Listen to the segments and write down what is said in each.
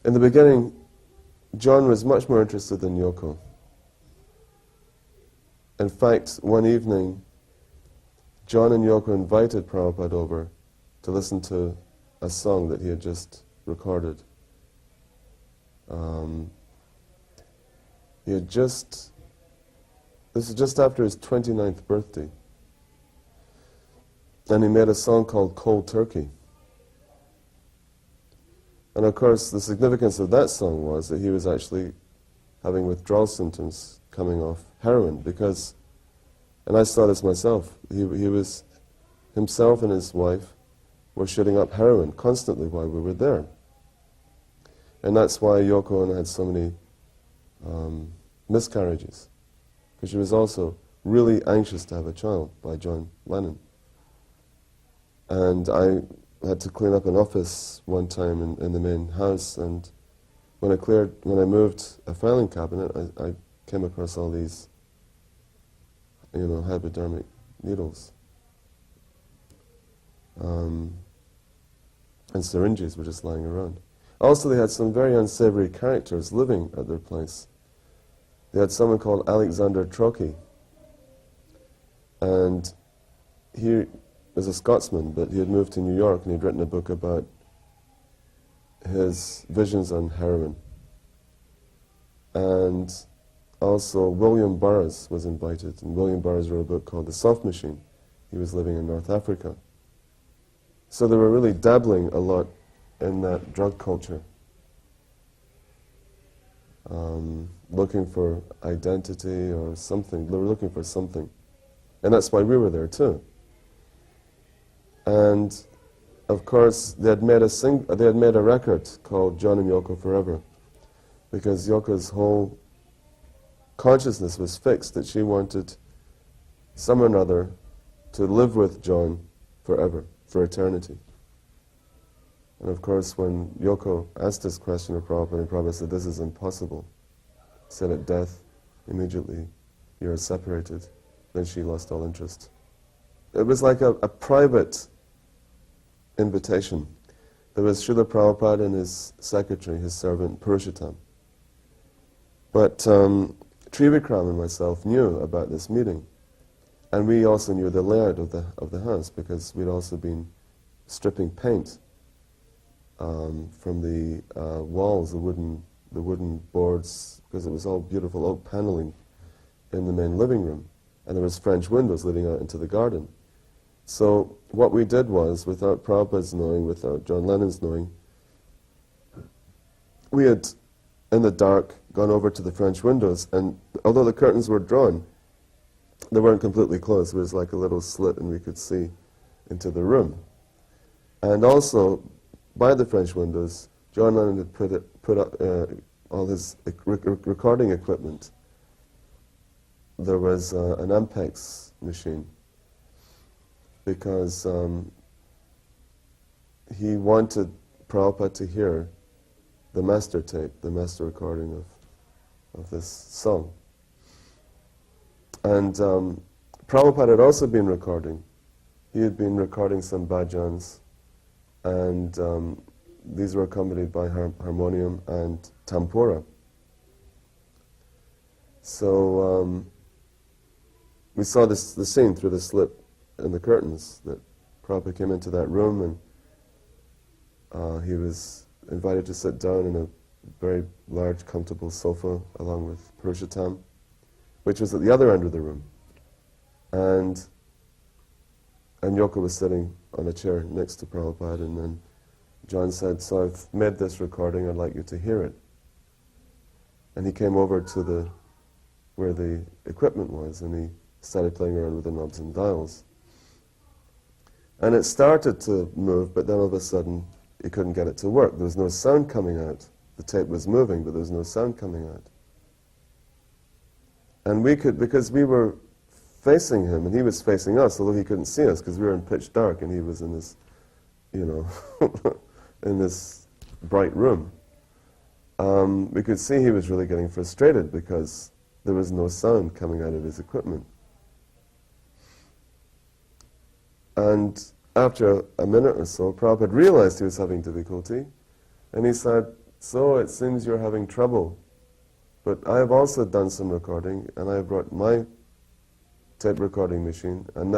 In the beginning, John was much more interested than Yoko. In fact, one evening, John and Yoko invited Prabhupada over to listen to a song that he had just recorded. This is just after his 29th birthday. And he made a song called Cold Turkey. And of course, the significance of that song was that he was actually having withdrawal symptoms coming off heroin, because, and I saw this myself, he was, himself and his wife were shooting up heroin constantly while we were there. And that's why Yoko Ono had so many miscarriages, because she was also really anxious to have a child by John Lennon. And I had to clean up an office one time in the main house, and when I moved a filing cabinet, I came across all these, hypodermic needles. And syringes were just lying around. Also, they had some very unsavory characters living at their place. They had someone called Alexander Trocky, and he was a Scotsman, but he had moved to New York and he'd written a book about his visions on heroin. And also William Burroughs was invited, and William Burroughs wrote a book called The Soft Machine. He was living in North Africa. So they were really dabbling a lot in that drug culture, looking for identity or something. They were looking for something. And that's why we were there too. And of course, they had made a record called John and Yoko Forever, because Yoko's whole consciousness was fixed that she wanted some or another to live with John forever, for eternity. And of course, when Yoko asked this question of Prabhupada, and Prabhupada said, "This is impossible," he said, "At death, immediately, you are separated." Then she lost all interest. It was like a private invitation. There was Srila Prabhupada and his secretary, his servant, Purushottam. But Trivikram and myself knew about this meeting. And we also knew the layout of the house, because we'd also been stripping paint from the walls, the wooden boards, because it was all beautiful oak paneling in the main living room. And there was French windows leading out into the garden. So what we did was, without Prabhupada's knowing, without John Lennon's knowing, we had, in the dark, gone over to the French windows, and although the curtains were drawn, they weren't completely closed. There was like a little slit, and we could see into the room. And also, by the French windows, John Lennon had put up all his recording equipment. There was an Ampex machine, because he wanted Prabhupada to hear the master tape, the master recording of this song. And Prabhupada had also been recording. He had been recording some bhajans, and these were accompanied by harmonium and tampura. So we saw the scene through the slit in the curtains, that Prabhupada came into that room, and he was invited to sit down in a very large, comfortable sofa along with Purushottam, which was at the other end of the room. And Yoko was sitting on a chair next to Prabhupada, and then John said, "So I've made this recording, I'd like you to hear it." And he came over to where the equipment was, and he started playing around with the knobs and dials. And it started to move, but then all of a sudden, he couldn't get it to work. There was no sound coming out. The tape was moving, but there was no sound coming out. And we could, because we were facing him, and he was facing us, although he couldn't see us, because we were in pitch dark, and he was in this, in this bright room. We could see he was really getting frustrated, because there was no sound coming out of his equipment. And after a minute or so, Prabhupada realized he was having difficulty, and he said, so it seems you're having trouble. But I have also done some recording, and I have brought my tape recording machine, and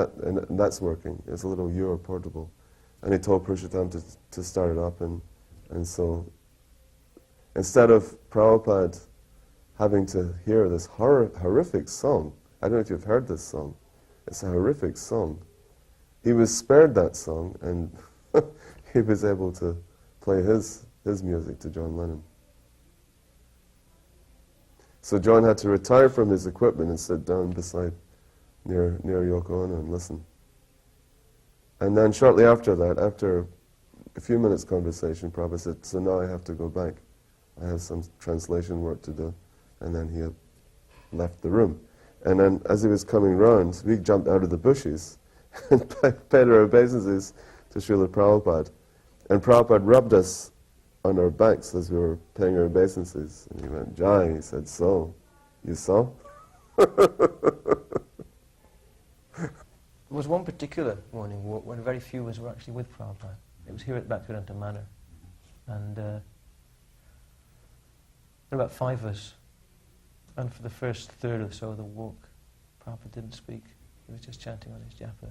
that's working. It's a little Euro portable. And he told Purushottam to start it up, and so instead of Prabhupada having to hear this horrific song, I don't know if you've heard this song, it's a horrific song, he was spared that song, and he was able to play his music to John Lennon. So John had to retire from his equipment and sit down near Yoko Ono and listen. And then shortly after that, after a few minutes conversation, Prabhupada said, so now I have to go back. I have some translation work to do. And then he had left the room. And then as he was coming round, we jumped out of the bushes and paid our obeisances to Srila Prabhupada. And Prabhupada rubbed us on our backs as we were paying our obeisances. And he went, Jai, he said, so, you saw? There was one particular morning walk when very few of us were actually with Prabhupada. It was here at Bhaktivedanta Manor. And there were about 5 of us. And for the first third or so of the walk, Prabhupada didn't speak. He was just chanting on his japa.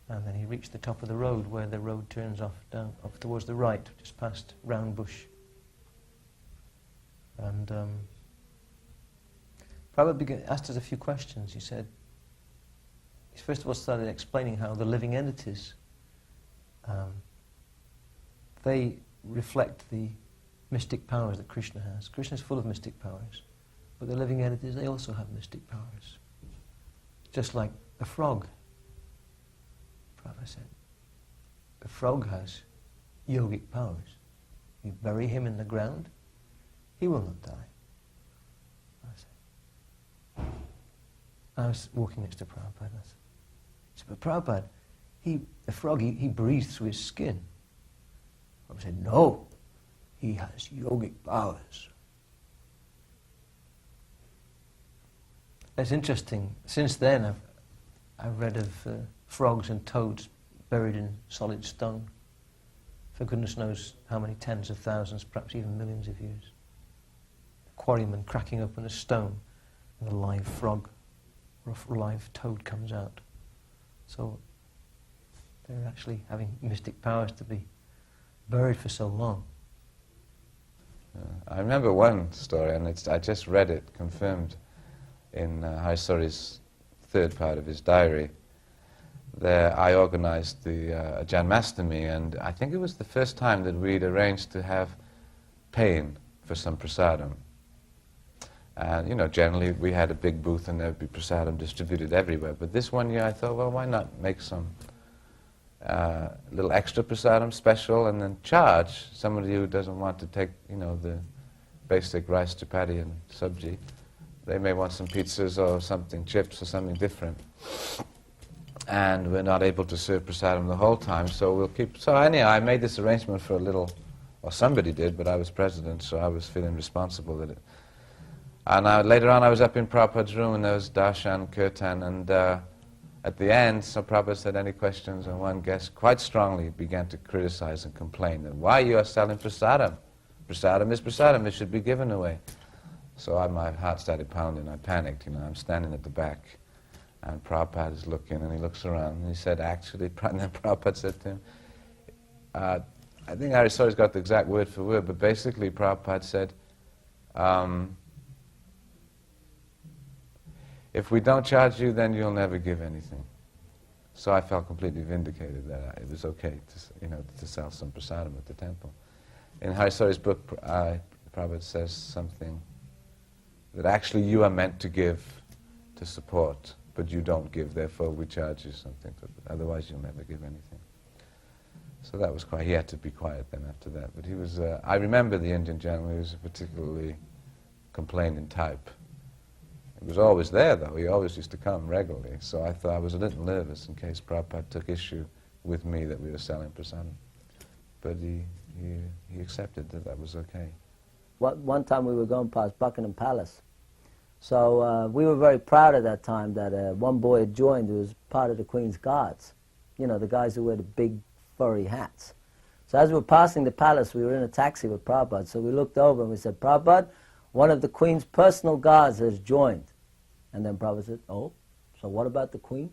And then he reached the top of the road where the road turns off towards the right, just past Round Bush. And Prabhupada asked us a few questions. He said, he first of all started explaining how the living entities, they reflect the mystic powers that Krishna has. Krishna is full of mystic powers, but the living entities, they also have mystic powers. Just like a frog, Prabhupada said. A frog has yogic powers. You bury him in the ground, he will not die. I was walking next to Prabhupada. I said, but Prabhupada, the frog, he breathes through his skin. Prabhupada said, no, he has yogic powers. It's interesting. Since then, I've read of frogs and toads buried in solid stone for goodness knows how many tens of thousands, perhaps even millions of years. The quarryman cracking open a stone and a live frog or a live toad comes out. So they're actually having mystic powers to be buried for so long. I remember one story, and I just read it confirmed in Harisori's third part of his diary. There I organized the Janmastami, and I think it was the first time that we'd arranged to have paying for some prasadam. And, you know, generally we had a big booth and there would be prasadam distributed everywhere. But this one year I thought, well, why not make some little extra prasadam special and then charge somebody who doesn't want to take, you know, the basic rice chapati and sabji. They may want some pizzas or something, chips or something different. And we're not able to serve prasadam the whole time, so we'll keep... So anyhow, I made this arrangement for a little... Or somebody did, but I was president, so I was feeling responsible that it... And later on I was up in Prabhupada's room and there was darshan, kirtan, and at the end, so Prabhupada said, any questions? And one guest quite strongly began to criticize and complain that why you are selling prasadam? Prasadam is prasadam, it should be given away. So my heart started pounding, I panicked, you know, I'm standing at the back. And Prabhupada is looking, and he looks around, and he said, actually, and then Prabhupada said to him, I think Harisori's got the exact word for word, but basically Prabhupada said, if we don't charge you, then you'll never give anything. So I felt completely vindicated that it was okay to sell some prasadam at the temple. In Harisori's book, Prabhupada says something that actually you are meant to give to support, but you don't give, therefore we charge you something, otherwise you'll never give anything. So that was he had to be quiet then after that. But he was, I remember the Indian gentleman, he was a particularly complaining type. He was always there though, he always used to come regularly, so I thought I was a little nervous in case Prabhupada took issue with me that we were selling prasadam. But he accepted that was okay. One time we were going past Buckingham Palace. So we were very proud at that time that one boy had joined who was part of the Queen's Guards. You know, the guys who wear the big furry hats. So as we were passing the palace, we were in a taxi with Prabhupada. So we looked over and we said, Prabhupada, one of the Queen's personal guards has joined. And then Prabhupada said, oh, so what about the Queen?